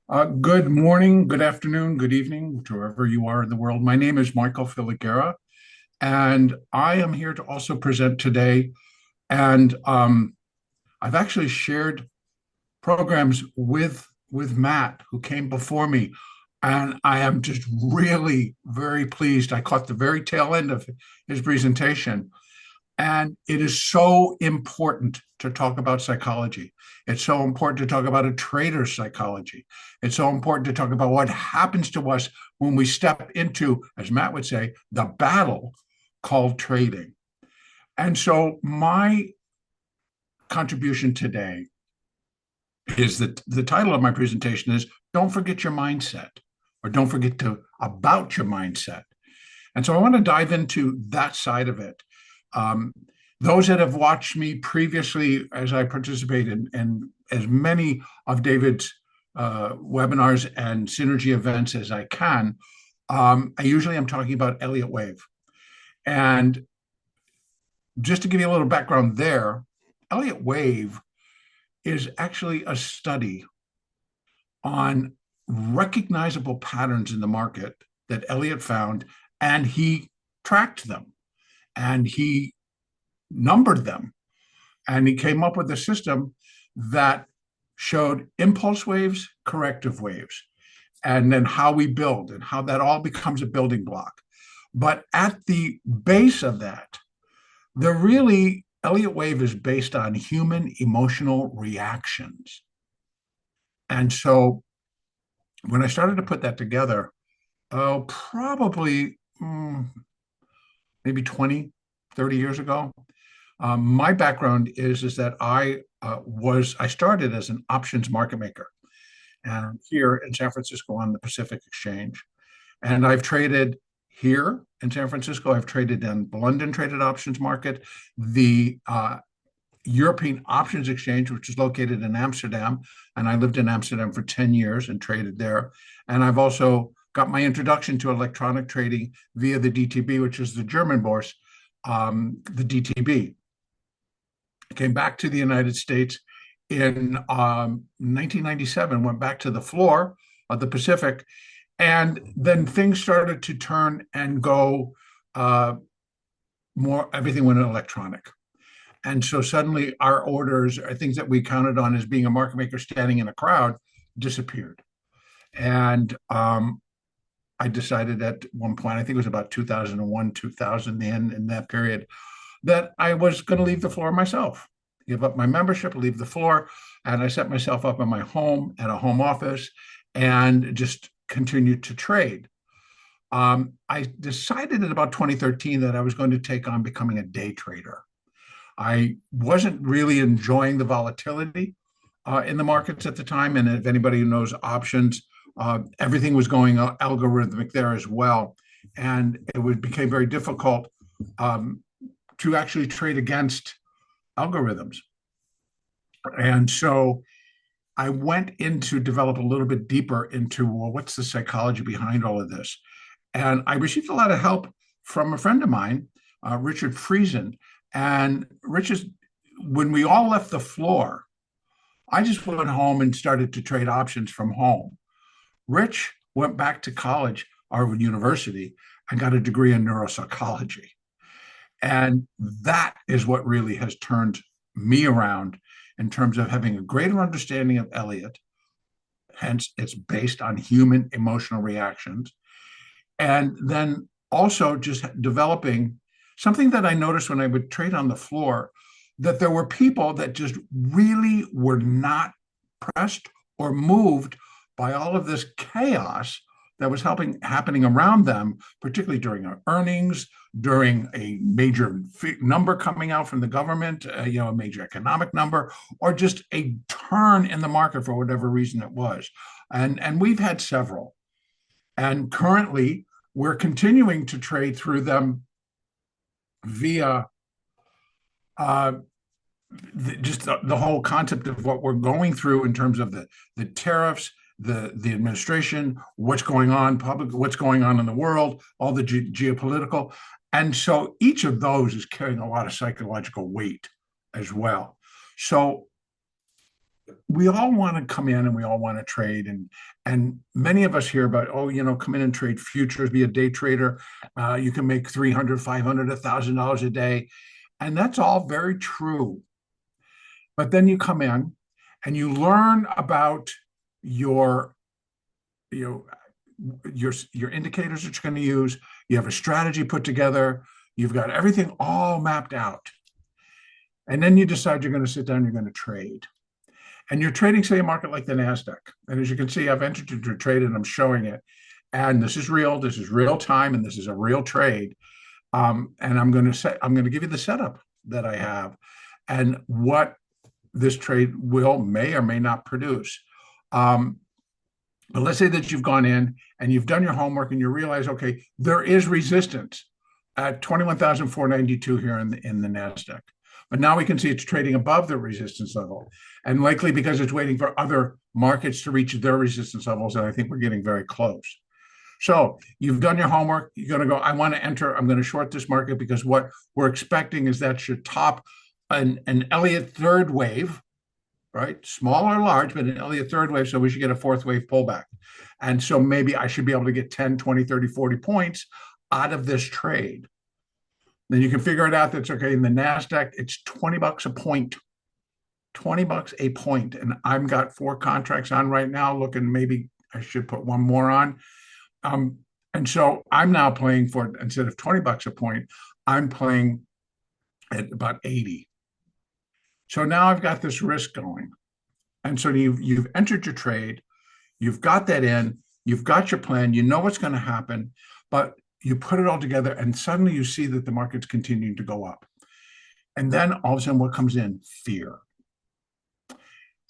Good morning, good afternoon, good evening, to wherever you are in the world. My name is Michael Filighera, and I am here to also present today. And I've actually shared programs with Matt, who came before me, and I am just really very pleased. I caught the very tail end of his presentation, and it is so important to talk about psychology. It's so important to talk about a trader's psychology. It's so important to talk about what happens to us when we step into, as Matt would say, the battle called trading. And so my contribution today is that the title of my presentation is Don't Forget Your Mindset, or Don't Forget to About Your Mindset. And so I want to dive into that side of it. Um, those that have watched me previously as I participate in as many of David's webinars and synergy events as I can, I usually am talking about Elliott Wave. And just to give you a little background there, Elliott Wave is actually a study on recognizable patterns in the market that Elliott found, and he tracked them and he numbered them, and he came up with a system that showed impulse waves, corrective waves, and then how we build and how that all becomes a building block. But at the base of that, the really Elliott wave is based on human emotional reactions. And so when I started to put that together, probably maybe 20, 30 years ago, my background is that I started as an options market maker, and here in San Francisco on the Pacific Exchange, and I've traded here in San Francisco. I've traded in the London Traded Options Market, the European Options Exchange, which is located in Amsterdam, and I lived in Amsterdam for 10 years and traded there. And I've also got my introduction to electronic trading via the DTB, which is the German bourse, the DTB. Came back to the United States in 1997, went back to the floor of the Pacific, and then things started to turn and go everything went electronic. And so suddenly our orders, or things that we counted on as being a market maker standing in a crowd, disappeared. And I decided at one point, I think it was about 2001, 2000, in that period, that I was going to leave the floor myself, give up my membership, leave the floor. And I set myself up in my home at a home office and just continued to trade. I decided in about 2013 that I was going to take on becoming a day trader. I wasn't really enjoying the volatility in the markets at the time. And if anybody who knows options, everything was going algorithmic there as well. And became very difficult to actually trade against algorithms. And so I went in to develop a little bit deeper into, well, what's the psychology behind all of this? And I received a lot of help from a friend of mine, Richard Friesen. And Richard, when we all left the floor, I just went home and started to trade options from home. Rich went back to college, Harvard University, and got a degree in neuropsychology. And that is what really has turned me around in terms of having a greater understanding of Elliott. Hence, it's based on human emotional reactions. And then also just developing something that I noticed when I would trade on the floor, that there were people that just really were not pressed or moved by all of this chaos that was happening around them, particularly during our earnings, during a major number coming out from the government, a major economic number, or just a turn in the market for whatever reason it was. And we've had several. And currently, we're continuing to trade through them via uh, just the whole concept of what we're going through in terms of the tariffs, the administration, what's going on what's going on in the world, all the geopolitical. And so each of those is carrying a lot of psychological weight as well. So we all want to come in and we all want to trade, and many of us hear about, oh, come in and trade futures, be a day trader. You can make 300, 500, $1,000 a day, and that's all very true. But then you come in and you learn about your you know your indicators that you're going to use. You have a strategy put together. You've got everything all mapped out, and then you decide you're going to sit down. You're going to trade. And you're trading, say, a market like the NASDAQ. And as you can see, I've entered into a trade and I'm showing it. And this is real time, and this is a real trade. And I'm going to give you the setup that I have and what this trade may or may not produce. But let's say that you've gone in and you've done your homework and you realize, okay, there is resistance at 21,492 here in the NASDAQ. But now we can see it's trading above the resistance level, and likely because it's waiting for other markets to reach their resistance levels. And I think we're getting very close. So you've done your homework. You're going to go, I want to enter. I'm going to short this market because what we're expecting is that should top an Elliott third wave, right? Small or large, but an Elliott third wave. So we should get a fourth wave pullback. And so maybe I should be able to get 10, 20, 30, 40 points out of this trade. Then you can figure it out. That's okay. In the NASDAQ, it's $20 a point. $20 a point. And I've got 4 contracts on right now, looking, maybe I should put one more on. And so I'm now playing for, instead of $20 a point, I'm playing at about 80. So now I've got this risk going. And so you've entered your trade, you've got that in, you've got your plan, you know what's going to happen, but you put it all together and suddenly you see that the market's continuing to go up. And then all of a sudden, what comes in? Fear.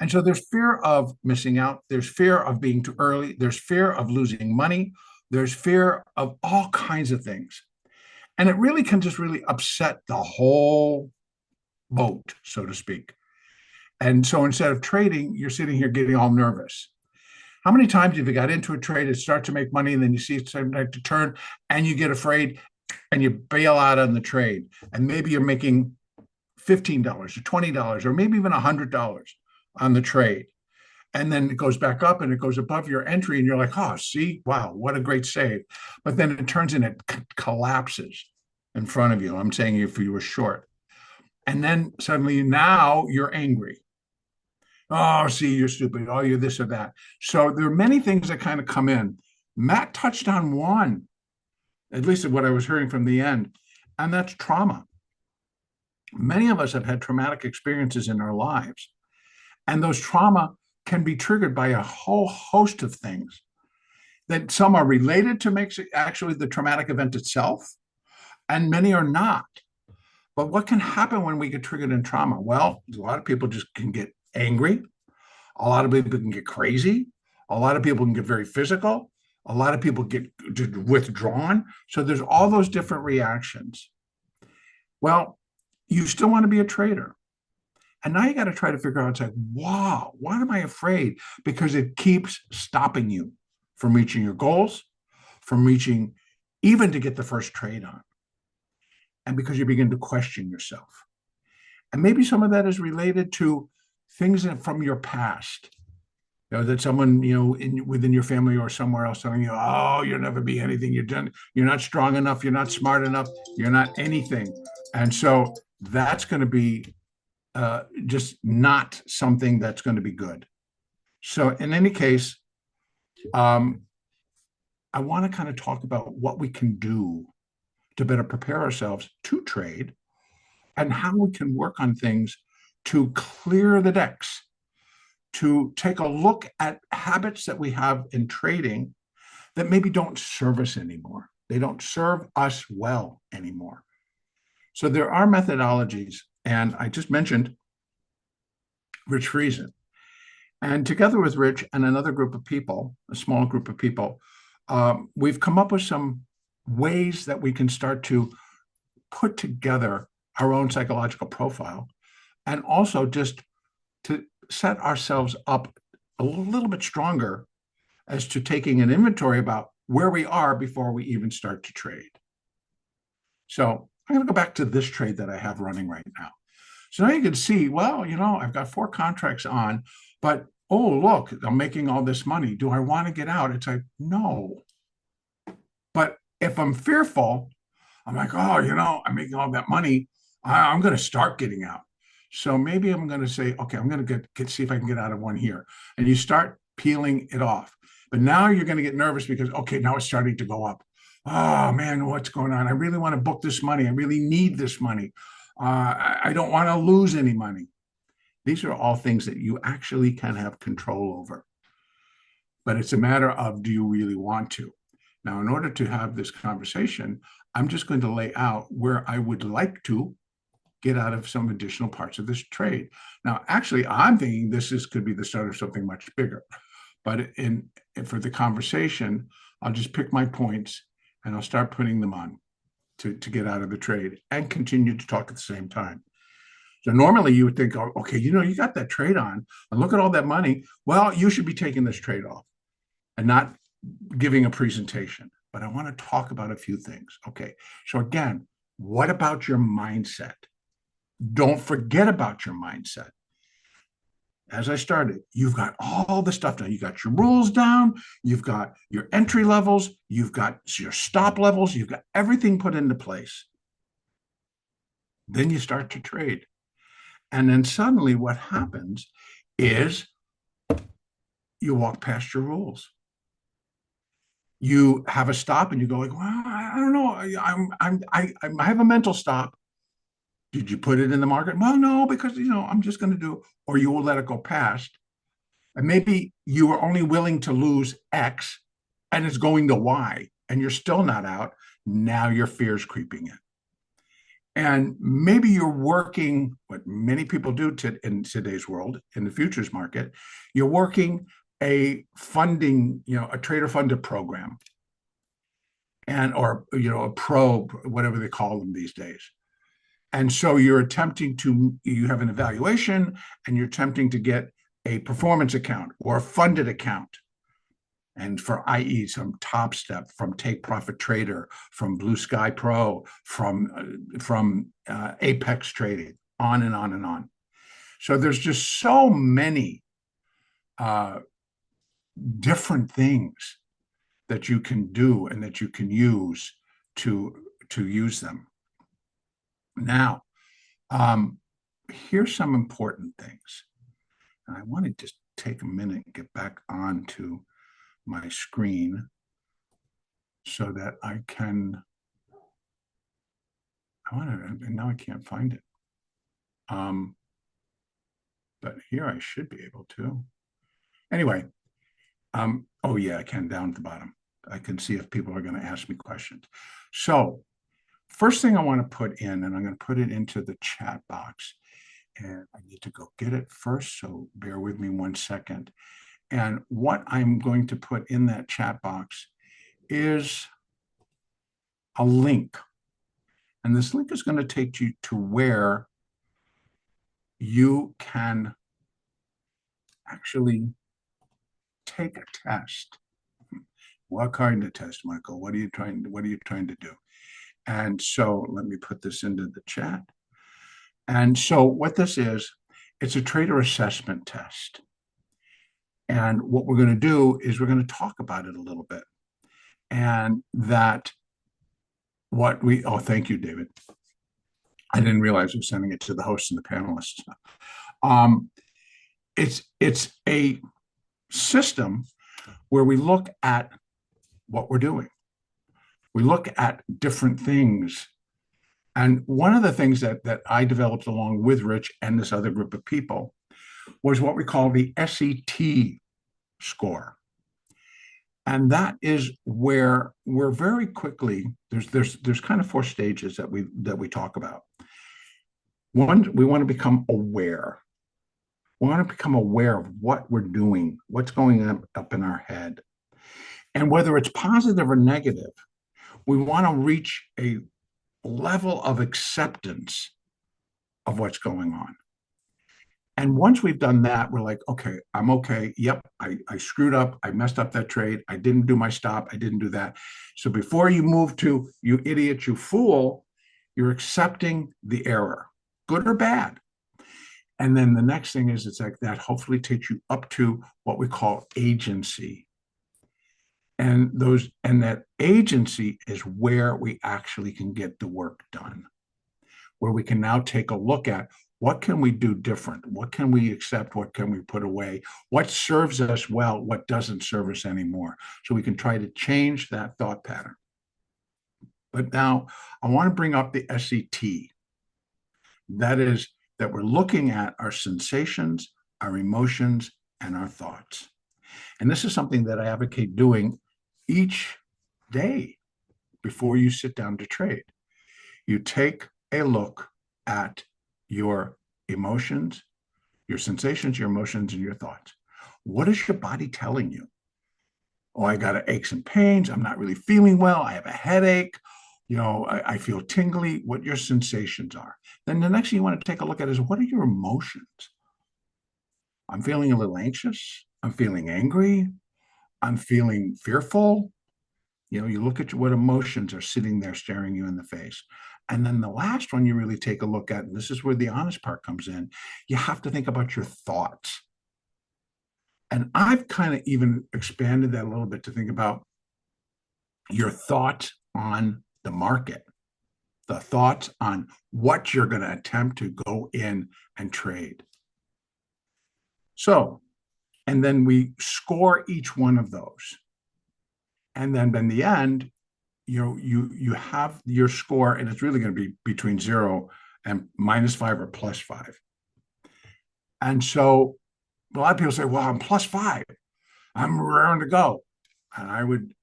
And so there's fear of missing out. There's fear of being too early. There's fear of losing money. There's fear of all kinds of things. And it really can just really upset the whole boat, so to speak. And so instead of trading, you're sitting here getting all nervous. How many times have you got into a trade and start to make money, and then you see it's starting to turn and you get afraid and you bail out on the trade? And maybe you're making $15 or $20 or maybe even $100 on the trade. And then it goes back up and it goes above your entry, and you're like, oh, see, wow, what a great save. But then it turns and it collapses in front of you. I'm saying if you were short. And then suddenly now you're angry. Oh, see, you're stupid. Oh, you're this or that. So there are many things that kind of come in. Matt touched on one, at least what I was hearing from the end, and that's trauma. Many of us have had traumatic experiences in our lives, and those trauma can be triggered by a whole host of things that some are related to makes it actually the traumatic event itself, and many are not. But what can happen when we get triggered in trauma? Well, a lot of people just can get angry. A lot of people can get crazy. A lot of people can get very physical. A lot of people get withdrawn. So there's all those different reactions. Well, you still want to be a trader. And now you got to try to figure out, it's like, wow, why am I afraid? Because it keeps stopping you from reaching your goals, from reaching even to get the first trade on. And because you begin to question yourself. And maybe some of that is related to things from your past. That someone, within your family or somewhere else telling you, oh, you'll never be anything. You're not strong enough. You're not smart enough. You're not anything. And so that's going to be just not something that's going to be good. So in any case, I want to kind of talk about what we can do to better prepare ourselves to trade and how we can work on things to clear the decks, to take a look at habits that we have in trading that maybe don't serve us anymore. They don't serve us well anymore. So there are methodologies, and I just mentioned Rich Friesen. And together with Rich and another group of people, a small group of people, we've come up with some ways that we can start to put together our own psychological profile, and also just to set ourselves up a little bit stronger as to taking an inventory about where we are before we even start to trade. So I'm going to go back to this trade that I have running right now. So now you can see, well, I've got 4 contracts on. But, oh, look, I'm making all this money. Do I want to get out? It's like, no. But if I'm fearful, I'm like, oh, I'm making all that money. I'm going to start getting out. So maybe I'm going to say, okay, I'm going to see if I can get out of one here. And you start peeling it off. But now you're going to get nervous because, okay, now it's starting to go up. Oh, man, what's going on? I really want to book this money. I really need this money. I don't want to lose any money. These are all things that you actually can have control over. But it's a matter of, do you really want to? Now, in order to have this conversation, I'm just going to lay out where I would like to get out of some additional parts of this trade. Now, actually, I'm thinking could be the start of something much bigger. But for the conversation, I'll just pick my points and I'll start putting them on to get out of the trade and continue to talk at the same time. So normally you would think, oh, okay, you got that trade on and look at all that money. Well, you should be taking this trade off and not giving a presentation. But I want to talk about a few things. Okay. So again, what about your mindset? Don't forget about your mindset. As I started, you've got all the stuff down. You got your rules down. You've got your entry levels. You've got your stop levels. You've got everything put into place. Then you start to trade. And then suddenly what happens is you walk past your rules. You have a stop and you go like, well, I don't know. I have a mental stop. Did you put it in the market? Well, no, because I'm just going to do, or you will let it go past. And maybe you are only willing to lose X and it's going to Y and you're still not out. Now your fear's creeping in. And maybe you're working, what many people do in today's world, in the futures market, you're working a funding, a trader funded program or a probe, whatever they call them these days. And so you have an evaluation and you're attempting to get a performance account or a funded account. And for i.e. some Top Step, from Take Profit Trader, from Blue Sky Pro, from Apex Trading, on and on and on. So there's just so many different things that you can do and that you can use to use them. Now, here's some important things. And I want to just take a minute and get back onto my screen so that I can, and now I can't find it. But here I should be able to. Anyway, oh yeah, I can down at the bottom. I can see if people are going to ask me questions. So first thing I want to put in, and I'm going to put it into the chat box, and I need to go get it first, so bear with me 1 second. And what I'm going to put in that chat box is a link. And this link is going to take you to where you can actually take a test. What kind of test, Michael? What are you trying to do? And so let me put this into the chat. And so what this is, it's a trader assessment test. And what we're going to do is we're going to talk about it a little bit. And oh, thank you, David. I didn't realize I was sending it to the hosts and the panelists. It's a system where we look at what we're doing. We look at different things. And one of the things that I developed along with Rich and this other group of people was what we call the SET score. And that is where we're very quickly, there's kind of 4 stages that we talk about. One, we want to become aware. We want to become aware of what we're doing, what's going up in our head. And whether it's positive or negative, we want to reach a level of acceptance of what's going on. And once we've done that, we're like, okay, I'm okay. Yep, I screwed up. I messed up that trade. I didn't do my stop. I didn't do that. So before you move to, you idiot, you fool, you're accepting the error, good or bad. And then the next thing is it's like that hopefully takes you up to what we call agency. And that agency is where we actually can get the work done, where we can now take a look at what can we do different? What can we accept? What can we put away? What serves us well? What doesn't serve us anymore? So we can try to change that thought pattern. But now I want to bring up the SET. That is, that we're looking at our sensations, our emotions, and our thoughts. And this is something that I advocate doing each day before you sit down to trade. You take a look at your emotions, your sensations, your emotions, and your thoughts. What is your body telling you? Oh, I got aches and pains. I'm not really feeling well. I have a headache. I feel tingly. What your sensations are. Then the next thing you want to take a look at is what are your emotions? I'm feeling a little anxious. I'm feeling angry. I'm feeling fearful. You look at what emotions are sitting there staring you in the face. And then the last one you really take a look at, and this is where the honest part comes in, you have to think about your thoughts. And I've kind of even expanded that a little bit to think about your thoughts on the market, the thoughts on what you're going to attempt to go in and trade. So, and then we score each one of those. And then in the end, you have your score, and it's really going to be between 0 and -5 or +5. And so a lot of people say, well, I'm +5. I'm raring to go. And I would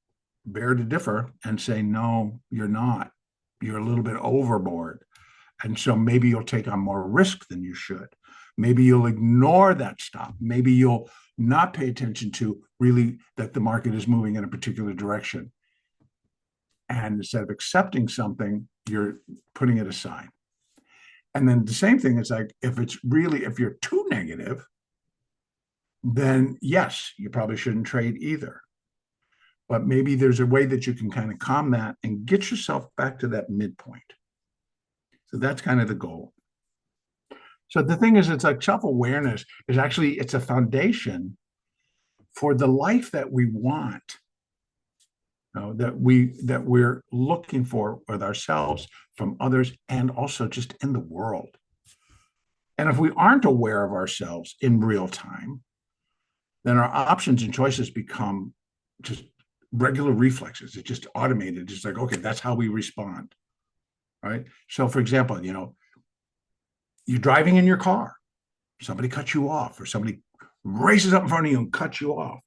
bear to differ and say, no, you're not. You're a little bit overboard. And so maybe you'll take on more risk than you should. Maybe you'll ignore that stop. Maybe you'll not pay attention to really that the market is moving in a particular direction. And instead of accepting something, you're putting it aside. And then the same thing is like, if you're too negative, then yes, you probably shouldn't trade either. But maybe there's a way that you can kind of calm that and get yourself back to that midpoint. So that's kind of the goal. So the thing is, it's like self-awareness is actually, it's a foundation for the life that we want, that we're looking for with ourselves, from others, and also just in the world. And if we aren't aware of ourselves in real time, then our options and choices become just regular reflexes. It's just automated. It's like, okay, that's how we respond. Right. So for example, you're driving in your car, somebody cuts you off, or somebody races up in front of you and cuts you off.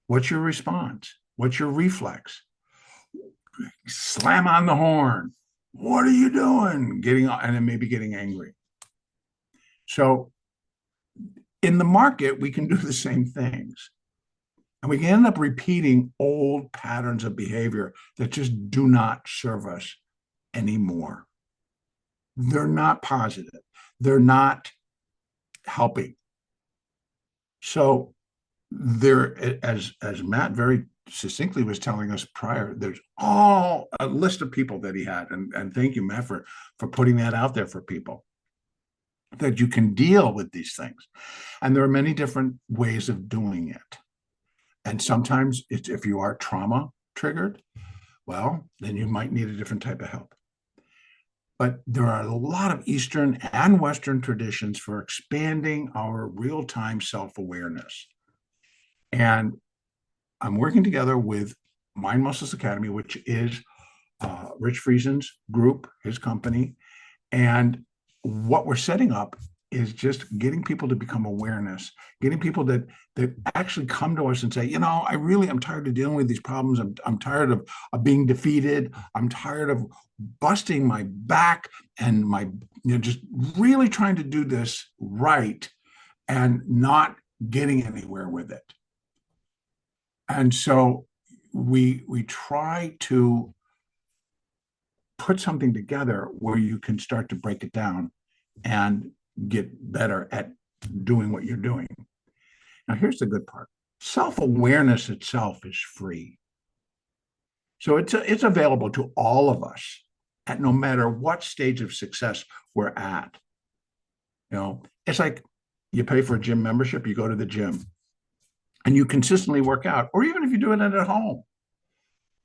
What's your response? What's your reflex? Slam on the horn. What are you doing? And then maybe getting angry. So in the market, we can do the same things. And we can end up repeating old patterns of behavior that just do not serve us anymore. They're not positive. They're not helping. So as Matt very succinctly was telling us prior, there's all a list of people that he had. And thank you, Matt, for putting that out there for people, that you can deal with these things. And there are many different ways of doing it. And sometimes if you are trauma triggered, well, then you might need a different type of help. But there are a lot of Eastern and Western traditions for expanding our real-time self-awareness. And I'm working together with Mind Muscles Academy, which is Rich Friesen's group, his company. And what we're setting up is just getting people to become awareness, getting people that actually come to us and say, I really am tired of dealing with these problems. I'm tired of being defeated. I'm tired of busting my back and just really trying to do this right and not getting anywhere with it. And so we try to put something together where you can start to break it down and get better at doing what you're doing. Now, here's the good part. Self-awareness itself is free. So it's available to all of us at no matter what stage of success we're at. It's like you pay for a gym membership, you go to the gym and you consistently work out, or even if you're doing it at home,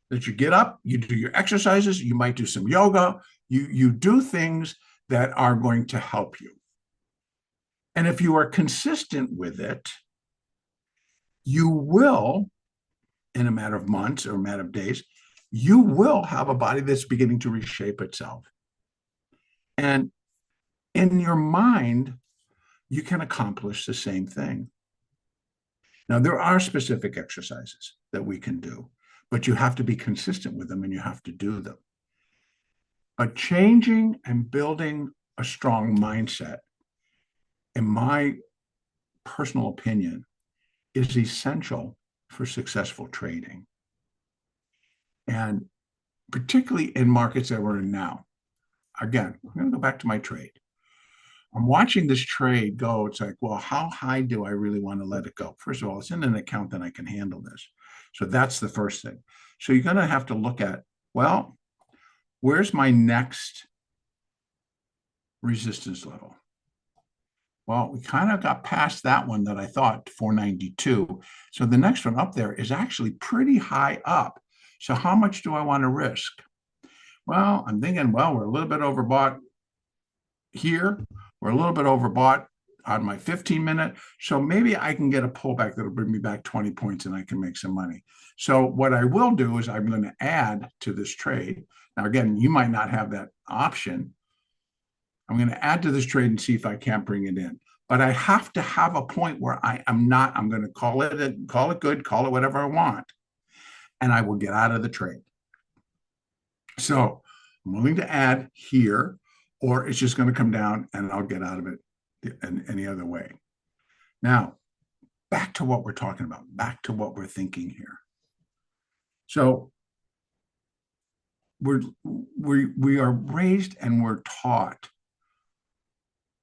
that you get up, you do your exercises, you might do some yoga, you do things that are going to help you. And if you are consistent with it, you will, in a matter of months or a matter of days, you will have a body that's beginning to reshape itself. And in your mind, you can accomplish the same thing. Now, there are specific exercises that we can do, but you have to be consistent with them and you have to do them. But changing and building a strong mindset, in my personal opinion, is essential for successful trading. And particularly in markets that we're in now. Again, I'm going to go back to my trade. I'm watching this trade go. It's like, well, how high do I really want to let it go? First of all, it's in an account that I can handle this. So that's the first thing. So you're going to have to look at, well, where's my next resistance level? Well, we kind of got past that one that I thought, 492. So the next one up there is actually pretty high up. So how much do I want to risk? Well, I'm thinking, well, we're a little bit overbought here. We're a little bit overbought on my 15-minute. So maybe I can get a pullback that'll bring me back 20 points and I can make some money. So what I will do is I'm going to add to this trade. Now, again, you might not have that option. I'm going to add to this trade and see if I can't bring it in. But I have to have a point where I'm going to call it good, call it whatever I want, and I will get out of the trade. So I'm willing to add here, or it's just going to come down and I'll get out of it in any other way. Now, back to what we're talking about, back to what we're thinking here. So we are raised and we're taught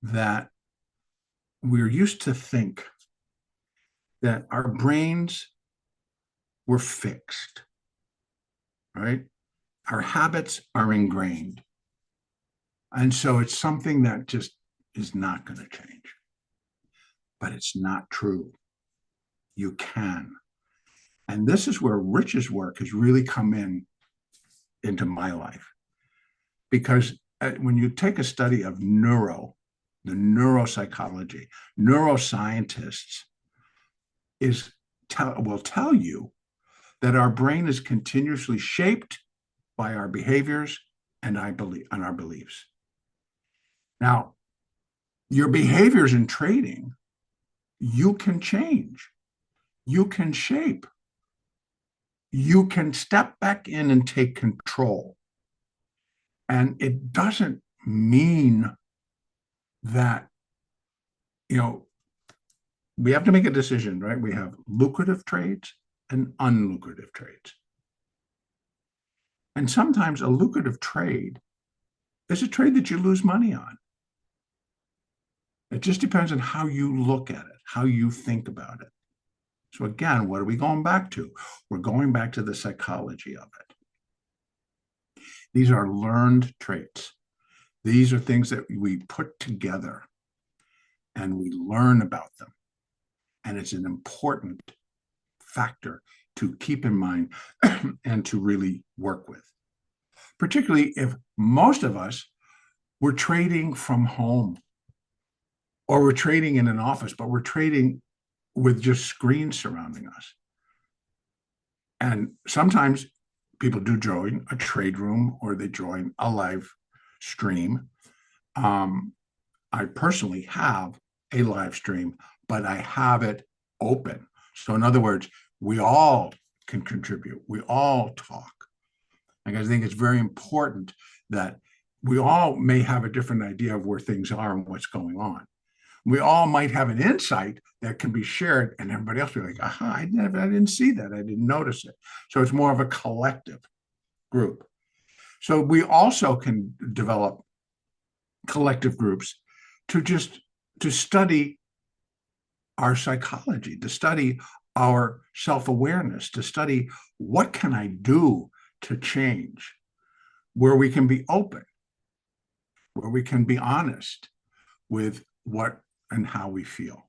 that we're used to think that our brains were fixed, right? Our habits are ingrained. And so it's something that just is not going to change. But it's not true. You can. And this is where Rich's work has really come into my life. Because when you take a study of the neuropsychology, neuroscientists will tell you that our brain is continuously shaped by our behaviors and our beliefs. Now, your behaviors in trading, you can change, you can shape, you can step back in and take control. And it doesn't mean that, we have to make a decision, right? We have lucrative trades and unlucrative trades. And sometimes a lucrative trade is a trade that you lose money on. It just depends on how you look at it, how you think about it. So again, what are we going back to? We're going back to the psychology of it. These are learned traits. These are things that we put together and we learn about them. And it's an important factor to keep in mind and to really work with. Particularly if most of us were trading from home or we're trading in an office, but we're trading with just screens surrounding us. And sometimes people do join a trade room or they join a live stream. I personally have a live stream, but I have it open. So in other words, we all can contribute. We all talk. Like, I think it's very important that we all may have a different idea of where things are and what's going on. We all might have an insight that can be shared, and everybody else will be like, aha, I didn't see that. I didn't notice it. So it's more of a collective group. So we also can develop collective groups to study our psychology, to study our self-awareness, to study what can I do to change, where we can be open, where we can be honest with what and how we feel.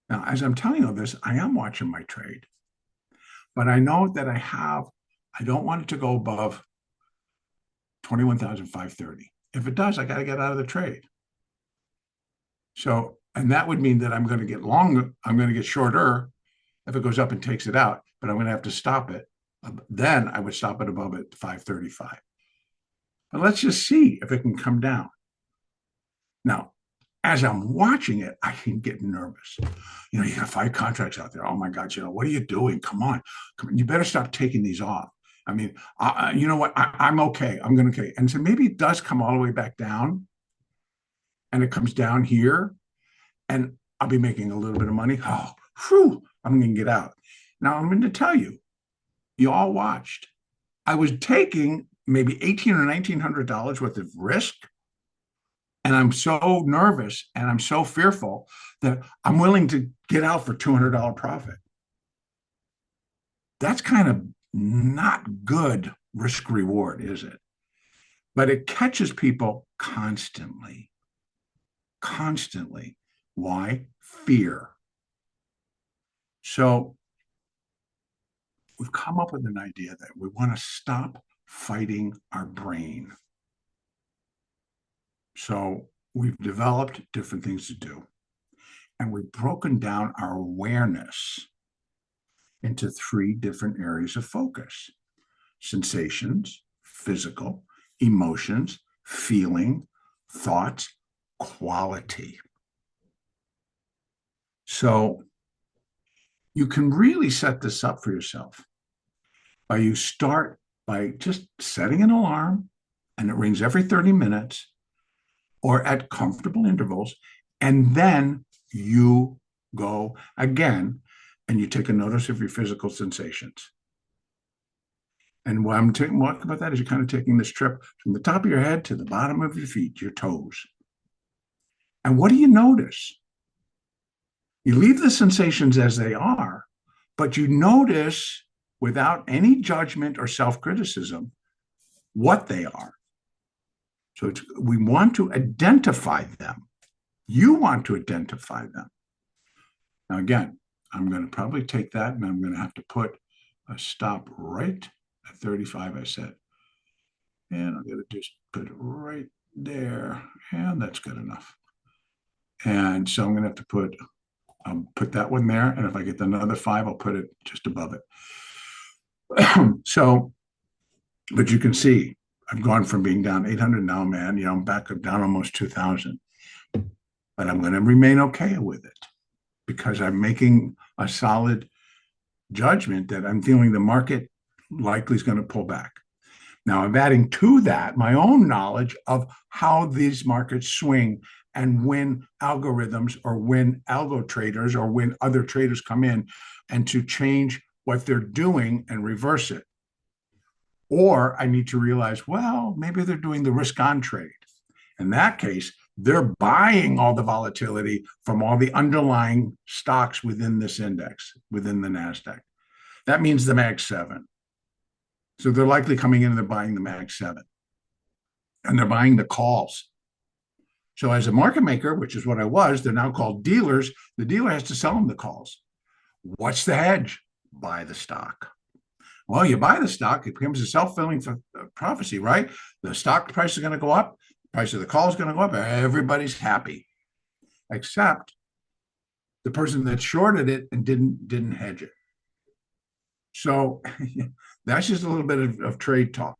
Now, as I'm telling you this, I am watching my trade, but I know that I don't want it to go above 21,530. If it does, I got to get out of the trade. So, and that would mean that I'm going to get long, I'm going to get shorter if it goes up and takes it out, but I'm going to have to stop it. Then I would stop it above at 535. But let's just see if it can come down. Now, as I'm watching it, I can get nervous. You got 5 contracts out there. Oh my God, what are you doing? Come on. You better stop taking these off. I mean, you know what? I'm okay. I'm going to okay. And so maybe it does come all the way back down and it comes down here and I'll be making a little bit of money. Oh, whew, I'm going to get out. Now, I'm going to tell you, you all watched. I was taking maybe $1,800 or $1,900 worth of risk. And I'm so nervous and I'm so fearful that I'm willing to get out for $200 profit. That's kind of not good risk reward, is it? But it catches people constantly. Constantly. Why? Fear. So we've come up with an idea that we want to stop fighting our brain. So we've developed different things to do. And we've broken down our awareness into 3 different areas of focus: sensations, physical, emotions, feeling, thoughts, quality. So you can really set this up for yourself by you start by just setting an alarm, and it rings every 30 minutes or at comfortable intervals, and then you go again and you take a notice of your physical sensations. And what I'm talking about that is you're kind of taking this trip from the top of your head to the bottom of your feet, your toes. And what do you notice? You leave the sensations as they are, but you notice without any judgment or self-criticism what they are. So we want to identify them. You want to identify them. Now, again, I'm going to probably take that and I'm going to have to put a stop right at 35, I said. And I'm going to just put it right there. And that's good enough. And so I'm going to have to put that one there. And if I get another 5, I'll put it just above it. So, but you can see, I've gone from being down 800 now, man. I'm back up down almost 2,000. But I'm going to remain okay with it because I'm making a solid judgment that I'm feeling the market likely is going to pull back. Now, I'm adding to that my own knowledge of how these markets swing and when algorithms or when algo traders or when other traders come in and to change what they're doing and reverse it. Or I need to realize, well, maybe they're doing the risk on trade. In that case, they're buying all the volatility from all the underlying stocks within this index, within the NASDAQ. That means the Mag 7. So they're likely coming in and they're buying the Mag 7. And they're buying the calls. So as a market maker, which is what I was, they're now called dealers. The dealer has to sell them the calls. What's the hedge? Buy the stock. Well, you buy the stock, it becomes a self-fulfilling prophecy, right? The stock price is going to go up, the price of the call is going to go up, everybody's happy, except the person that shorted it and didn't hedge it. So that's just a little bit of trade talk.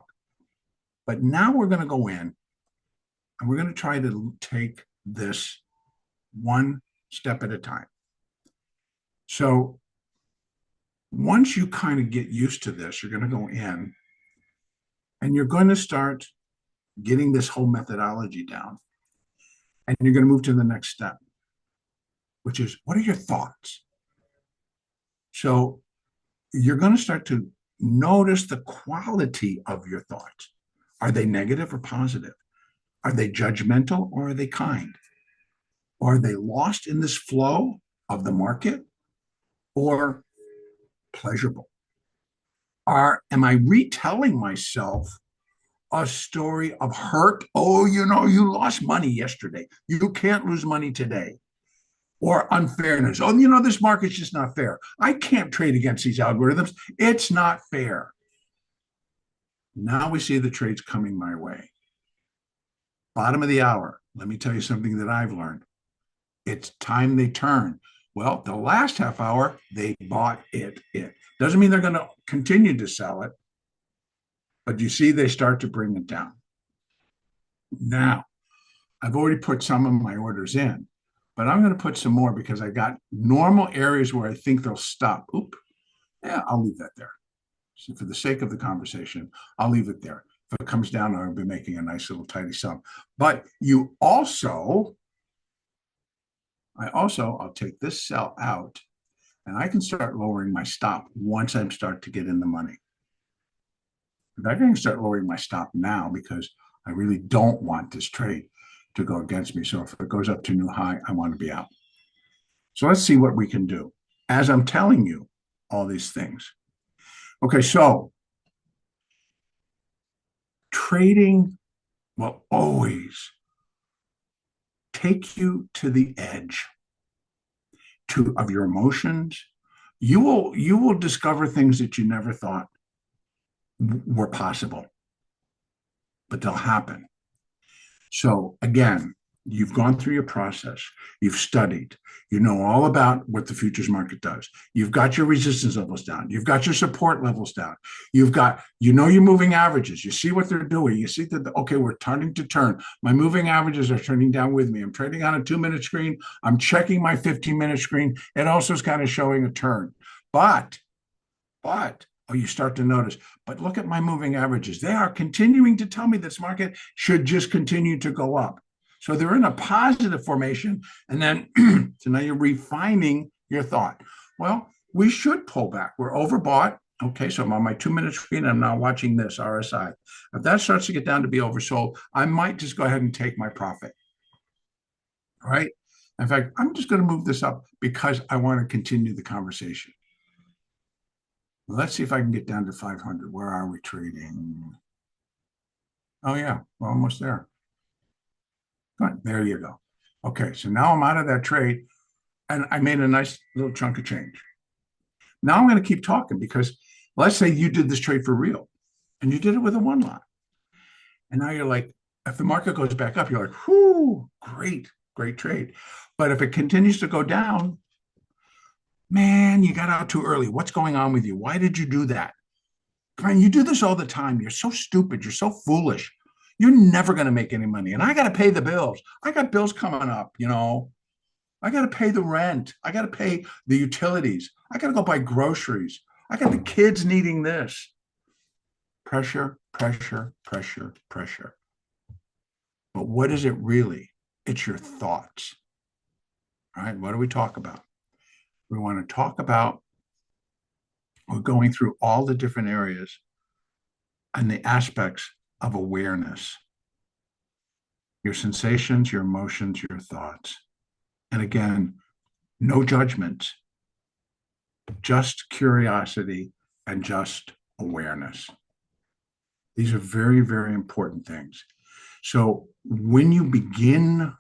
But now we're going to go in and we're going to try to take this one step at a time. So once you kind of get used to this, you're going to go in and you're going to start getting this whole methodology down. And you're going to move to the next step, which is, what are your thoughts? So you're going to start to notice the quality of your thoughts. Are they negative or positive? Are they judgmental or are they kind? Are they lost in this flow of the market or pleasurable? Am I retelling myself a story of hurt. Oh, you lost money yesterday. You can't lose money today. Or unfairness. Oh, this market's just not fair. I can't trade against these algorithms. It's not fair. Now we see the trades coming my way. Bottom of the hour. Let me tell you something that I've learned. It's time they turn. Well, the last half hour, they bought it. Doesn't mean they're going to continue to sell it, but you see they start to bring it down. Now, I've already put some of my orders in, but I'm going to put some more because I got normal areas where I think they'll stop. Oop. Yeah, I'll leave that there. So for the sake of the conversation, I'll leave it there. If it comes down, I'll be making a nice little tidy sum. But I'll take this sell out and I can start lowering my stop once I start to get in the money. I can start lowering my stop now because I really don't want this trade to go against me. So if it goes up to new high, I want to be out. So let's see what we can do as I'm telling you all these things. Okay, so trading will always take you to the edge of your emotions. You will discover things that you never thought were possible, but they'll happen. So again, you've gone through your process, you've studied, you know all about what the futures market does. You've got your resistance levels down, you've got your support levels down, you've got, your moving averages, you see what they're doing, you see that, okay, we're turning to turn. My moving averages are turning down with me. I'm trading on a 2-minute screen, I'm checking my 15-minute screen. It also is kind of showing a turn. But you start to notice, but look at my moving averages. They are continuing to tell me this market should just continue to go up. So they're in a positive formation. And then, so now you're refining your thought. Well, we should pull back. We're overbought. Okay, so I'm on my 2-minute screen. I'm now watching this RSI. If that starts to get down to be oversold, I might just go ahead and take my profit. All right. In fact, I'm just going to move this up because I want to continue the conversation. Let's see if I can get down to 500. Where are we trading? Oh, yeah, we're almost there. Good. There you go. Okay, so now I'm out of that trade, and I made a nice little chunk of change. Now I'm going to keep talking because let's say you did this trade for real, and you did it with a 1 lot. And now you're like, if the market goes back up, you're like, whoo, great trade. But if it continues to go down, man, you got out too early. What's going on with you? Why did you do that? Brian, you do this all the time. You're so stupid. You're so foolish. You're never going to make any money. And I got to pay the bills. I got bills coming up, I got to pay the rent. I got to pay the utilities. I got to go buy groceries. I got the kids needing this. Pressure, pressure, pressure, pressure. But what is it really? It's your thoughts. All right. What do we talk about? We want to talk about, we're going through all the different areas and the aspects of awareness, your sensations, your emotions, your thoughts. And again, no judgments, just curiosity and just awareness. These are very, very important things. So when you begin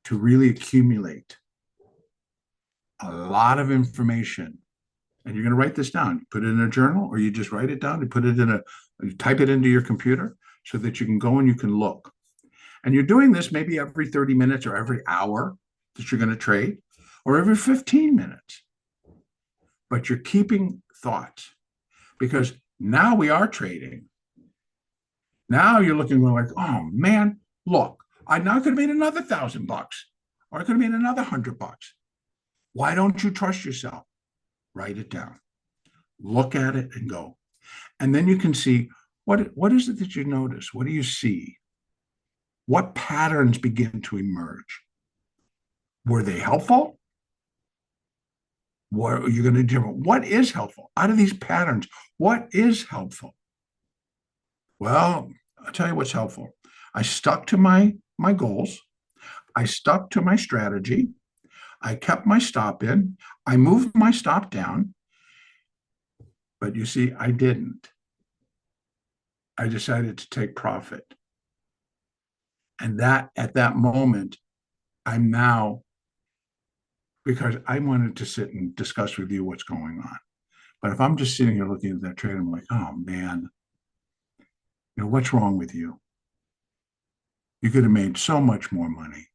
to really accumulate a lot of information, and you're going to write this down, put it in a journal, or you just write it down and you type it into your computer so that you can go and you can look. And you're doing this maybe every 30 minutes or every hour that you're going to trade, or every 15 minutes. But you're keeping thoughts because now we are trading. Now you're looking like, oh man, look, I now could have made another $1,000 or I could have made another $100. Why don't you trust yourself? Write it down, look at it and go. And then you can see what is it that you notice? What do you see? What patterns begin to emerge? Were they helpful? What are you going to do? What is helpful? Out of these patterns, what is helpful? Well, I'll tell you what's helpful. I stuck to my goals. I stuck to my strategy. I kept my stop in. I moved my stop down. But you see, I didn't. I decided to take profit. And that at that moment, I'm now, because I wanted to sit and discuss with you what's going on. But if I'm just sitting here looking at that trade, I'm like, oh man, what's wrong with you? You could have made so much more money.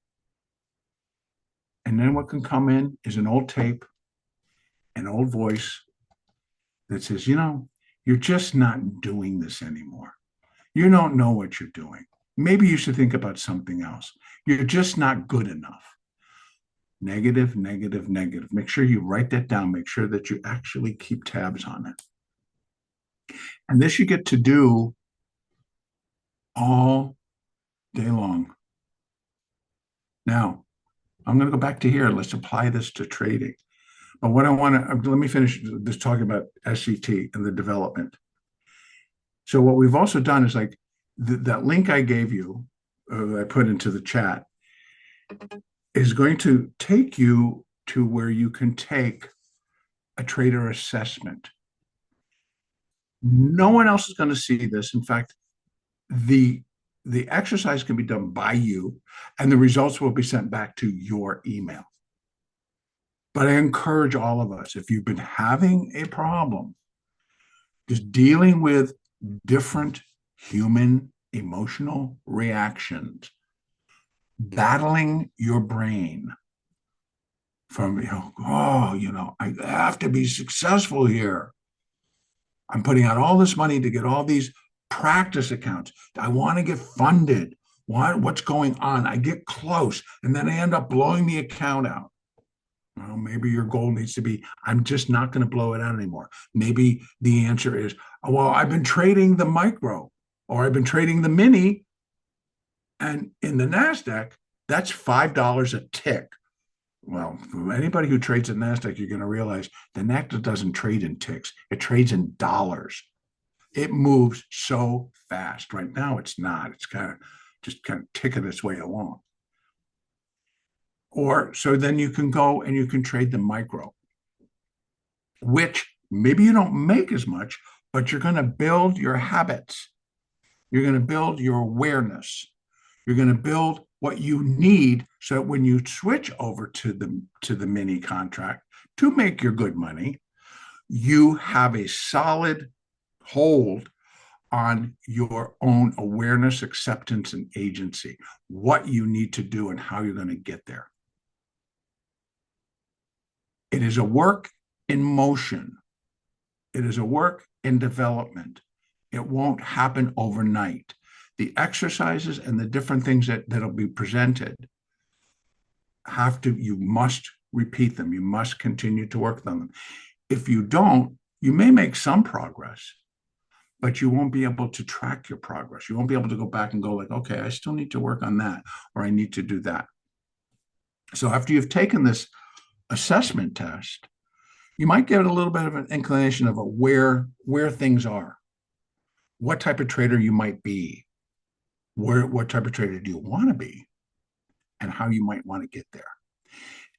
And then what can come in is an old tape, an old voice that says, you're just not doing this anymore. You don't know what you're doing. Maybe you should think about something else. You're just not good enough. Negative, negative, negative. Make sure you write that down. Make sure that you actually keep tabs on it. And this you get to do all day long. Now, I'm going to go back to here. Let's apply this to trading. But what I want to, let me finish this talking about SCT and the development. So what we've also done is like that link I gave you, I put into the chat, is going to take you to where you can take a trader assessment. No one else is going to see this. In fact, the exercise can be done by you, and the results will be sent back to your email. But I encourage all of us, if you've been having a problem just dealing with different human emotional reactions, battling your brain from, I have to be successful here. I'm putting out all this money to get all these practice accounts. I want to get funded. What's going on? I get close, and then I end up blowing the account out. Well, maybe your goal needs to be, I'm just not going to blow it out anymore. Maybe the answer is, well, I've been trading the micro, or I've been trading the mini, and in the NASDAQ, that's $5 a tick. Well, for anybody who trades at NASDAQ, you're going to realize the NASDAQ doesn't trade in ticks. It trades in dollars. It moves so fast. Right now, it's not. It's kind of ticking its way along. Or so then you can go and you can trade the micro, which maybe you don't make as much, but you're going to build your habits. You're going to build your awareness. You're going to build what you need so that when you switch over to the mini contract to make your good money, you have a solid hold on your own awareness, acceptance, and agency, what you need to do and how you're going to get there. It is a work in motion. It is a work in development. It won't happen overnight. The exercises and the different things that'll be presented you must repeat them. You must continue to work on them. If you don't, you may make some progress, but you won't be able to track your progress. You won't be able to go back and go like, okay, I still need to work on that, or I need to do that. So after you've taken this assessment test, you might get a little bit of an inclination of where things are, what type of trader you might be, what type of trader do you want to be, and how you might want to get there.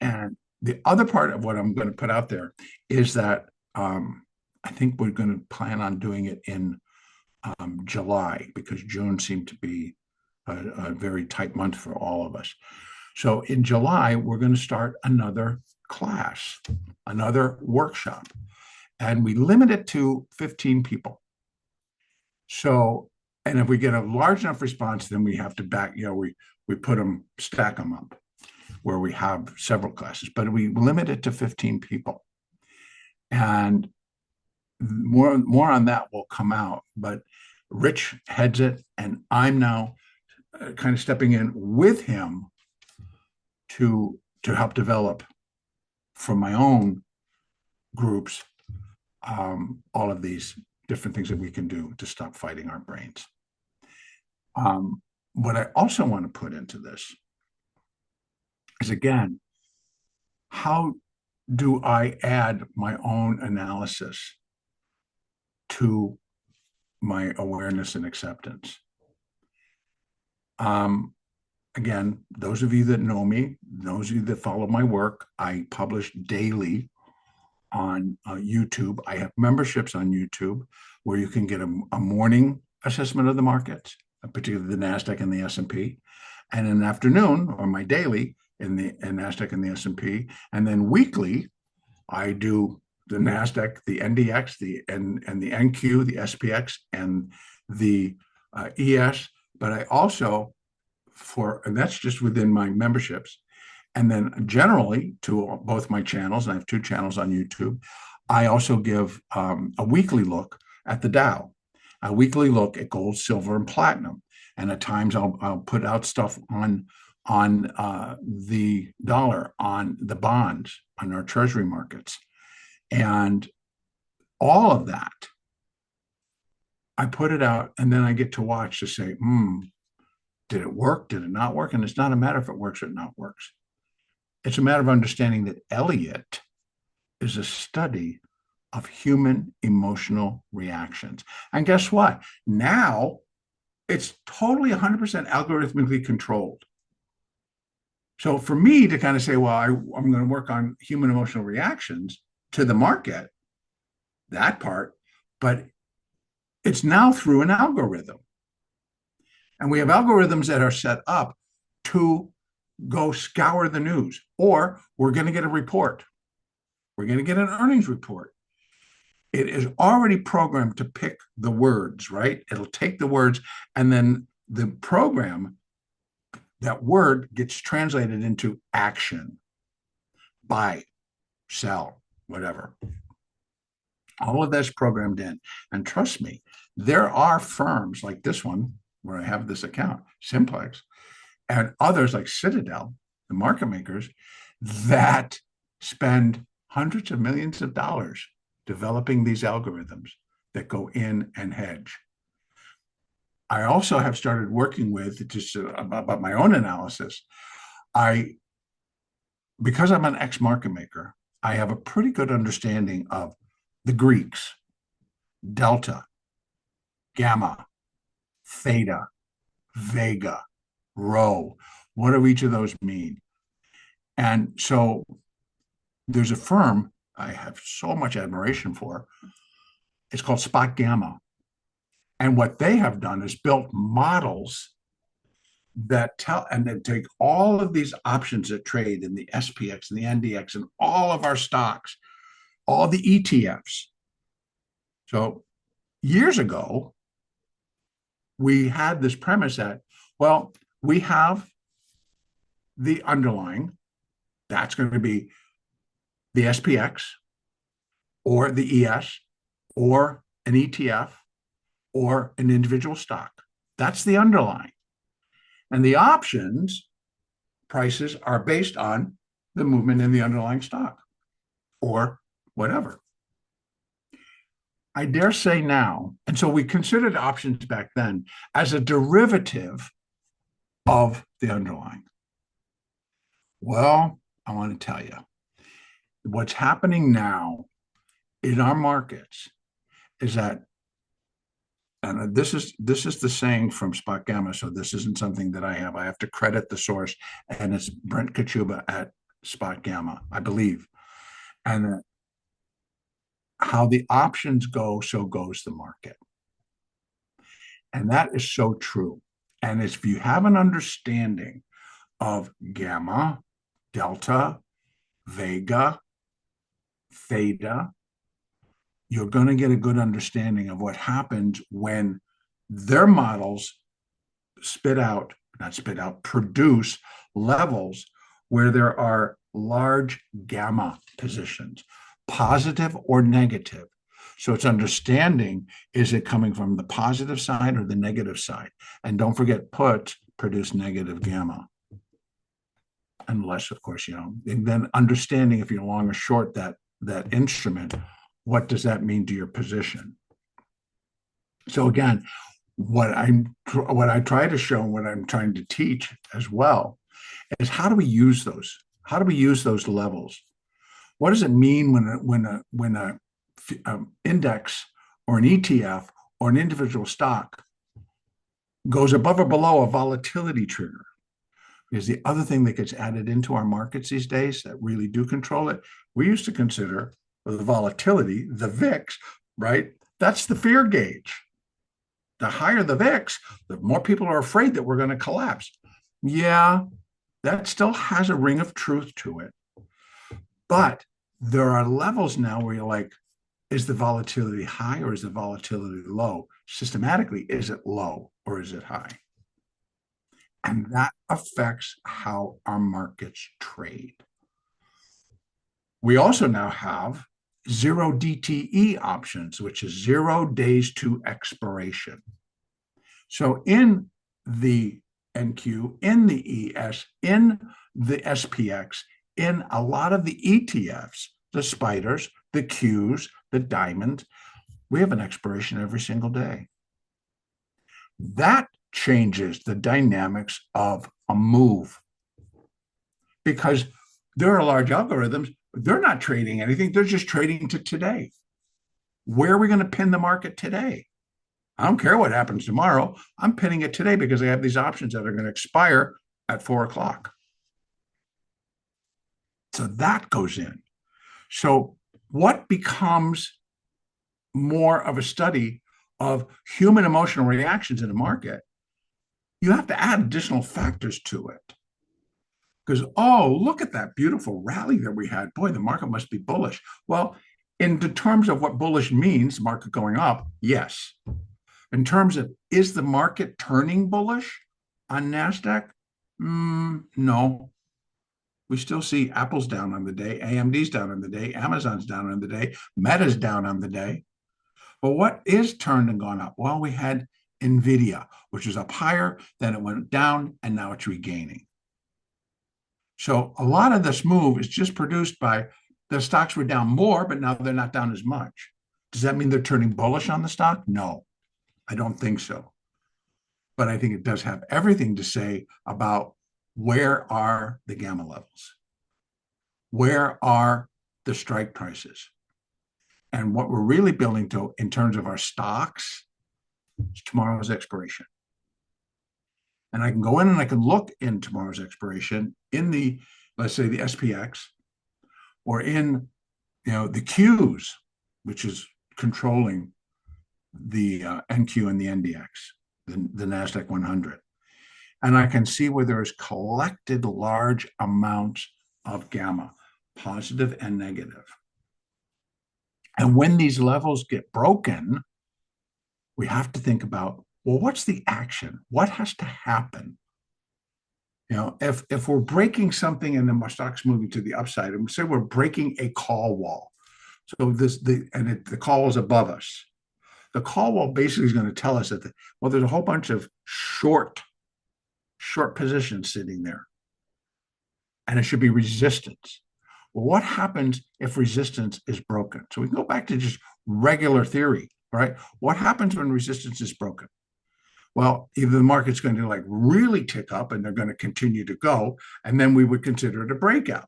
And the other part of what I'm going to put out there is that I think we're going to plan on doing it in July, because June seemed to be a very tight month for all of us. So in July, we're going to start another class, another workshop, and we limit it to 15 people. So, and if we get a large enough response, then we have to we put them, stack them up where we have several classes, but we limit it to 15 people. And more on that will come out, but Rich heads it, and I'm now kind of stepping in with him to help develop from my own groups all of these different things that we can do to stop fighting our brains. What I also want to put into this is, again, how do I add my own analysis to my awareness and acceptance? Again, those of you that know me, those of you that follow my work, I publish daily on YouTube. I have memberships on YouTube where you can get a morning assessment of the markets, particularly the NASDAQ and the S&P, and in the afternoon or my daily in NASDAQ and the S&P, and then weekly I do the NASDAQ, the NDX, and the NQ, the SPX, and the ES. But I also and that's just within my memberships. And then generally to both my channels, and I have 2 channels on YouTube, I also give a weekly look at the Dow, a weekly look at gold, silver, and platinum. And at times I'll put out stuff on the dollar, on the bonds, on our treasury markets. And all of that, I put it out, and then I get to watch to say, did it work? Did it not work? And it's not a matter if it works or not works. It's a matter of understanding that Elliott is a study of human emotional reactions. And guess what? Now it's totally 100% algorithmically controlled. So for me to kind of say, well, I'm going to work on human emotional reactions to the market, that part, but it's now through an algorithm. And we have algorithms that are set up to go scour the news, or we're going to get a report. We're going to get an earnings report. It is already programmed to pick the words, right? It'll take the words, and then the program, that word gets translated into action, buy, sell, whatever. All of that's programmed in. And trust me, there are firms like this one where I have this account, Simplex, and others like Citadel, the market makers, that spend hundreds of millions of dollars developing these algorithms that go in and hedge. I also have started working with, just about my own analysis, because I'm an ex-market maker, I have a pretty good understanding of the Greeks, delta, gamma, theta, vega, rho. What do each of those mean? And so there's a firm I have so much admiration for. It's called Spot Gamma. And what they have done is built models that tell, and then take all of these options that trade in the SPX and the NDX and all of our stocks, all the ETFs. So years ago, we had this premise that, well, we have the underlying, that's going to be the SPX or the ES or an ETF or an individual stock. That's the underlying. And the options prices are based on the movement in the underlying stock or whatever. I dare say now, and so we considered options back then as a derivative of the underlying. Well, I want to tell you, what's happening now in our markets is that, and this is the saying from Spot Gamma, so this isn't something that I have. I have to credit the source, and it's Brent Kachuba at Spot Gamma, I believe. And how the options go, so goes the market. And that is so true. And if you have an understanding of gamma, delta, vega, theta, you're going to get a good understanding of what happens when their models produce levels where there are large gamma positions, positive or negative. So it's understanding, is it coming from the positive side or the negative side? And don't forget, puts produce negative gamma. Unless, of course, and then understanding if you're long or short that instrument, what does that mean to your position? So again, what I try to show, what I'm trying to teach as well, is how do we use those? How do we use those levels? What does it mean when a index or an ETF or an individual stock goes above or below a volatility trigger? Because the other thing that gets added into our markets these days that really do control it, we used to consider the volatility, the VIX, right? That's the fear gauge. the higher the VIX, the more people are afraid that we're going to collapse. Yeah, that still has a ring of truth to it. But there are levels now where you're like, is the volatility high or is the volatility low? Systematically, is it low or is it high? And that affects how our markets trade. We also now have zero DTE options, which is 0 days to expiration. So in the NQ, in the ES, in the SPX, in a lot of the ETFs, the spiders, the Qs, the diamond, we have an expiration every single day. That changes the dynamics of a move because there are large algorithms. They're not trading anything. They're just trading to today. Where are we going to pin the market today? I don't care what happens tomorrow. I'm pinning it today because I have these options that are going to expire at 4 o'clock. So that goes in. So what becomes more of a study of human emotional reactions in the market? You have to add additional factors to it. Because, oh, look at that beautiful rally that we had. Boy, the market must be bullish. Well, in the terms of what bullish means, market going up, yes. In terms of, is the market turning bullish on NASDAQ? No. We still see Apple's down on the day, AMD's down on the day, Amazon's down on the day, Meta's down on the day. But what is turned and gone up? Well, we had NVIDIA, which was up higher, then it went down, and now it's regaining. So a lot of this move is just produced by the stocks were down more, but now they're not down as much. Does that mean they're turning bullish on the stock? No, I don't think so. But I think it does have everything to say about where are the gamma levels? Where are the strike prices? And what we're really building to in terms of our stocks is tomorrow's expiration. And I can go in and I can look in tomorrow's expiration in the, let's say, the SPX or in, the Qs, which is controlling the NQ and the NDX, the NASDAQ 100. And I can see where there is collected large amounts of gamma, positive and negative. And when these levels get broken, we have to think about, well, what's the action? What has to happen? If we're breaking something and then our stock's moving to the upside, and we say we're breaking a call wall. So the call is above us. The call wall basically is going to tell us that, there's a whole bunch of short positions sitting there. And it should be resistance. Well, what happens if resistance is broken? So we can go back to just regular theory, right? What happens when resistance is broken? Well, either the market's going to really tick up and they're going to continue to go, and then we would consider it a breakout.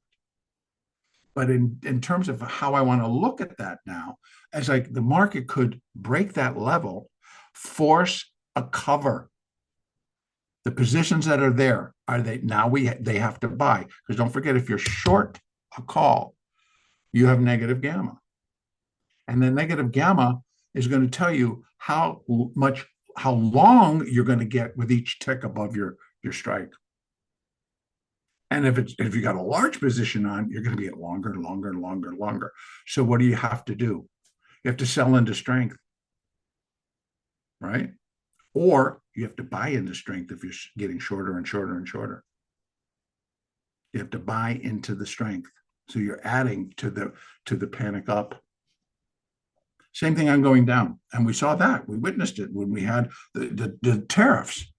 But in terms of how I want to look at that now, as the market could break that level, force a cover. The positions that are there, they have to buy. Because don't forget, if you're short a call, you have negative gamma. And then negative gamma is going to tell you how long you're going to get with each tick above your strike. And if you got a large position on, you're going to be at longer and longer and longer and longer. So what do you have to do? You have to sell into strength, right? Or you have to buy into strength if you're getting shorter and shorter and shorter. You have to buy into the strength. So you're adding to the panic up. Same thing on going down. And we saw that. We witnessed it when we had the tariffs.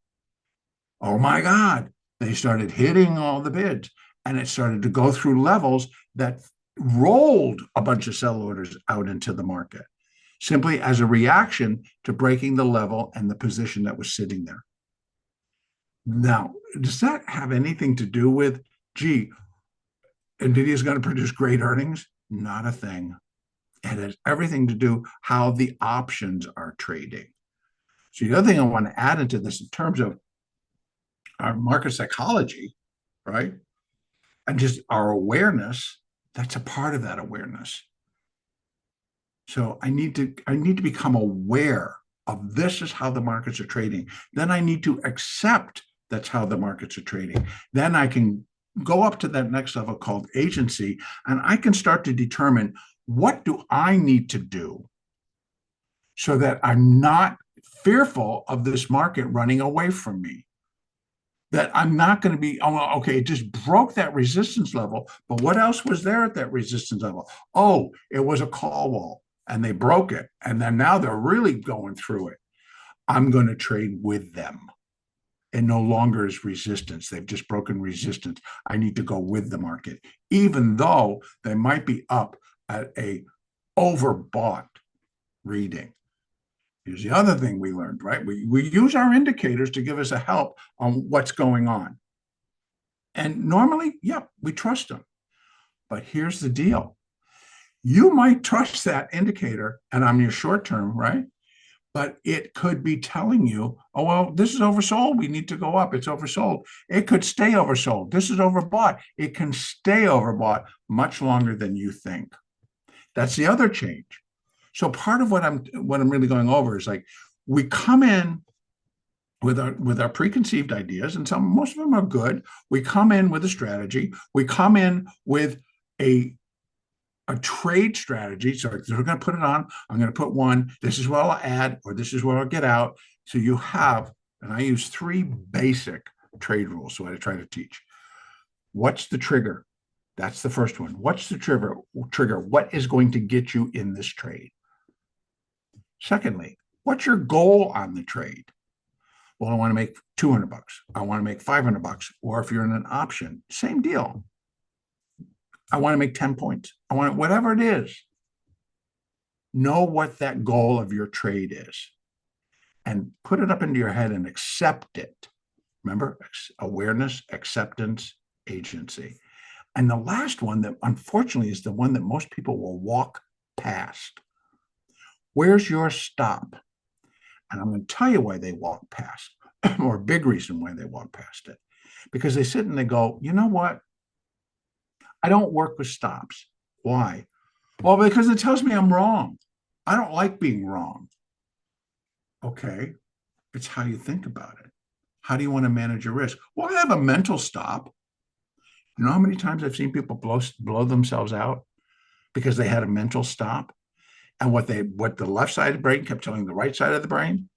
Oh my God. They started hitting all the bids. And it started to go through levels that rolled a bunch of sell orders out into the market, simply as a reaction to breaking the level and the position that was sitting there. Now, does that have anything to do with, NVIDIA is going to produce great earnings? Not a thing. It has everything to do how the options are trading. So the other thing I want to add into this in terms of our market psychology, right? And just our awareness, that's a part of that awareness. So I need to become aware of this is how the markets are trading. Then I need to accept that's how the markets are trading. Then I can go up to that next level called agency, and I can start to determine what do I need to do so that I'm not fearful of this market running away from me. That I'm not going to be, oh, okay, it just broke that resistance level. But what else was there at that resistance level? Oh, it was a call wall and they broke it. And then now they're really going through it. I'm going to trade with them. It no longer is resistance. They've just broken resistance. I need to go with the market, even though they might be up at a overbought reading. Here's the other thing we learned, right? We use our indicators to give us a help on what's going on. And normally, yep, we trust them. But here's the deal. You might trust that indicator and on your short term, right? But it could be telling you, oh, well, this is oversold. We need to go up. It's oversold. It could stay oversold. This is overbought. It can stay overbought much longer than you think. That's the other change. So part of what I'm really going over is like we come in with our preconceived ideas, and most of them are good. We come in with a strategy. We come in with a trade strategy. So we're going to put it on. I'm going to put one. This is where I'll add, or this is where I'll get out. So you have, and I use 3 basic trade rules. So I try to teach. What's the trigger? That's the first one. What's the trigger? What is going to get you in this trade? Secondly, what's your goal on the trade? Well, I want to make $200. I want to make $500. Or if you're in an option, same deal. I want to make 10 points. I want whatever it is. Know what that goal of your trade is and put it up into your head and accept it. Remember, awareness, acceptance, agency. And the last one that unfortunately is the one that most people will walk past. Where's your stop? And I'm going to tell you why they walk past, or a big reason why they walk past it. Because they sit and they go, you know what? I don't work with stops. Why? Well, because it tells me I'm wrong. I don't like being wrong. Okay. It's how you think about it. How do you want to manage your risk? Well, I have a mental stop. You know how many times I've seen people blow themselves out because they had a mental stop? And what the left side of the brain kept telling the right side of the brain,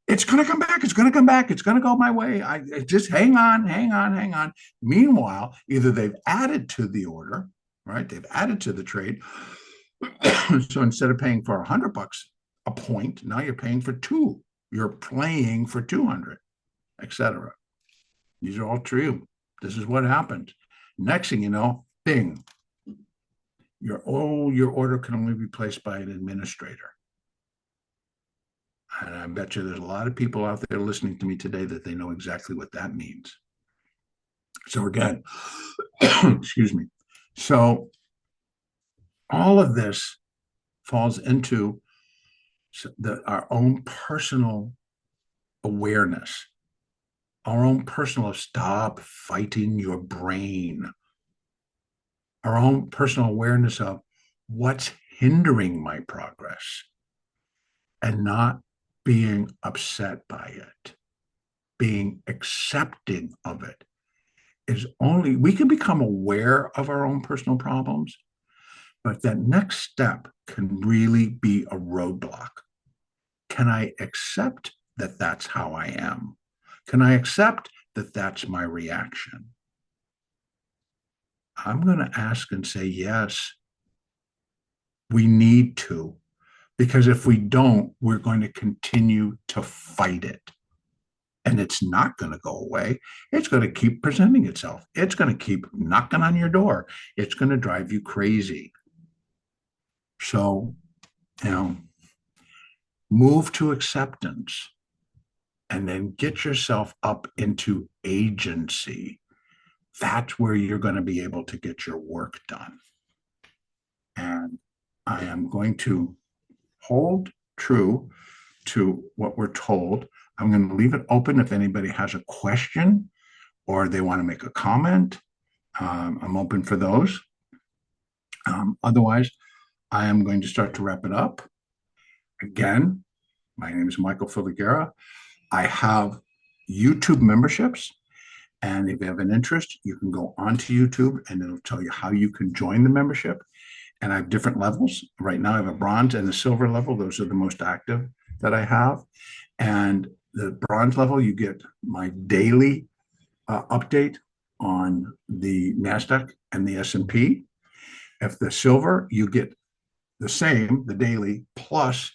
it's going to come back. It's going to come back. It's going to go my way. I just hang on, hang on, hang on. Meanwhile, either they've added to the order, right? They've added to the trade. So instead of paying for $100 a point, now you're paying for 2. You're playing for 200, etc. These are all true. This is what happens. Next thing you know, bing. Your order can only be placed by an administrator. And I bet you there's a lot of people out there listening to me today that they know exactly what that means. So again, excuse me. So all of this falls into our own personal awareness, our own personal stop fighting your brain, our own personal awareness of what's hindering my progress and not being upset by it, being accepting of it. Is only we can become aware of our own personal problems, but that next step can really be a roadblock. Can I accept that that's how I am? Can I accept that that's my reaction? I'm going to ask and say, yes, we need to, because if we don't, we're going to continue to fight it. And it's not going to go away. It's going to keep presenting itself. It's going to keep knocking on your door. It's going to drive you crazy. So, move to acceptance and then get yourself up into agency. That's where you're going to be able to get your work done. And I am going to hold true to what we're told. I'm going to leave it open if anybody has a question or they want to make a comment. I'm open for those. Otherwise, I am going to start to wrap it up. Again, My name is Michael Filighera. I have YouTube memberships. And if you have an interest, you can go onto YouTube and it'll tell you how you can join the membership. And I have different levels. Right now, I have a bronze and a silver level. Those are the most active that I have. And the bronze level, you get my daily update on the NASDAQ and the S&P. If the silver, you get the same, the daily, plus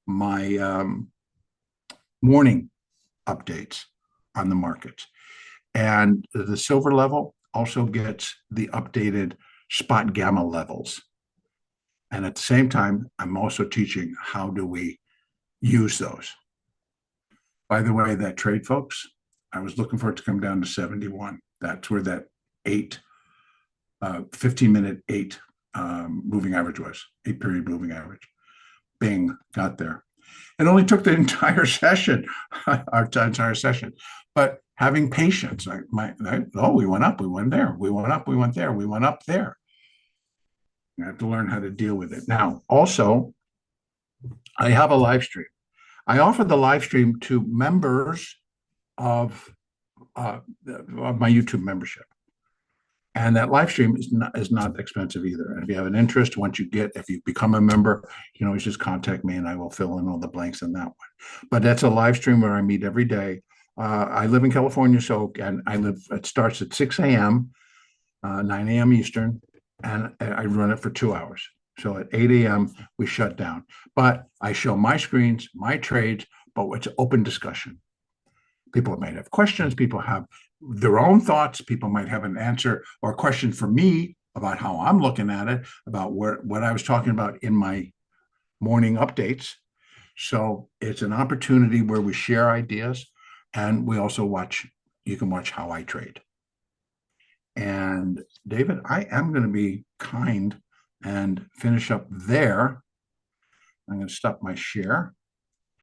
my morning updates on the markets. And the silver level also gets the updated spot gamma levels. And at the same time, I'm also teaching how do we use those. By the way, that trade, folks, I was looking for it to come down to 71. That's where that 15-minute 8 moving average was, 8-period moving average. Bing, got there. It only took the entire session, our entire session. But having patience, we went up, we went there, we went up, we went there, we went up there. I have to learn how to deal with it. Now, also, I have a live stream. I offer the live stream to members of my YouTube membership. And that live stream is not expensive either. And if you have an interest, if you become a member, you can always just contact me and I will fill in all the blanks in that one. But that's a live stream where I meet every day. I live in California, it starts at 6 a.m., 9 a.m. Eastern, and I run it for 2 hours. So at 8 a.m., we shut down. But I show my screens, my trades, but it's open discussion. People might have questions. People have their own thoughts. People might have an answer or a question for me about how I'm looking at it, about what I was talking about in my morning updates. So it's an opportunity where we share ideas, and we also you can watch how I trade. And David, I am going to be kind and finish up there. I'm going to stop my share.